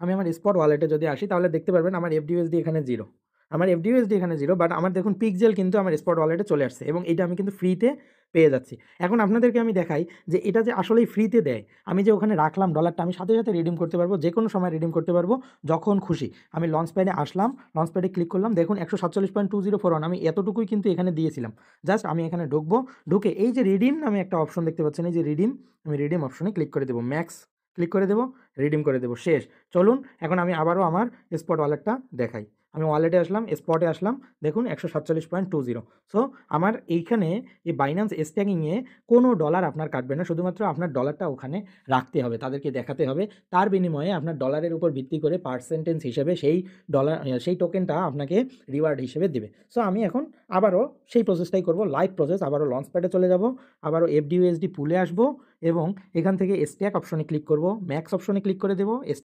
আমি আমার স্পট ওয়ালেটে যদি আসি তাহলে দেখতে পারবেন আমার এফডিইউএসডি এখানে 0, আমার এফডিইউএসডি এখানে 0, বাট আমার দেখুন পিক্সেল কিন্তু আমার স্পট ওয়ালেটে চলে আসছে এবং এটা আমি কিন্তু ফ্রিতে পেয়ে যাচ্ছি। এখন আপনাদেরকে আমি দেখাই যে এটা যে আসলেই ফ্রিতে দেয়, আমি যে ওখানে রাখলাম ডলারটা আমি সাথে সাথে রিডিম করতে পারবো, যে কোনো সময় রিডিম করতে পারবো যখন খুশি। আমি লঞ্চ প্যাডে আসলাম, লঞ্চ প্যাডে ক্লিক করলাম, দেখুন 147.2041 আমি এতটুকুই কিন্তু এখানে দিয়েছিলাম। জাস্ট আমি এখানে ঢুকবো, ঢুকে এই যে রিডিম নামে একটা অপশন দেখতে পাচ্ছেন, এই যে রিডিম, আমি রিডিম অপশনে ক্লিক করে দেবো, ম্যাক্স ক্লিক করে দেবো, রিডিম করে দেবো, শেষ। চলুন এখন আমি আবারও আমার স্পট ওয়ালেটটা দেখাই। আমি ওয়ালেটে আসলাম, স্পটে আসলাম, দেখুন 147.20। সো আমার এইখানে এই বাইন্যান্স স্ট্যাকিংয়ে কোনো ডলার আপনার কাটবে না, শুধুমাত্র আপনার ডলারটা ওখানে রাখতে হবে, তাদেরকে দেখাতে হবে, তার বিনিময়ে আপনার ডলারের উপর ভিত্তি করে পার্সেন্টেজ হিসেবে সেই ডলার সেই টোকেনটা আপনাকে রিওয়ার্ড হিসেবে দেবে। সো আমি এখন আবারও সেই প্রসেসটাই করব, লাইভ প্রসেস, আবারও লঞ্চ প্যাডে চলে যাব, আবারও এফডিইউএসডি পুলে আসবো এবং এখান থেকে স্ট্যাক অপশনে ক্লিক করব, ম্যাক্স অপশনে ক্লিক করে দেবো,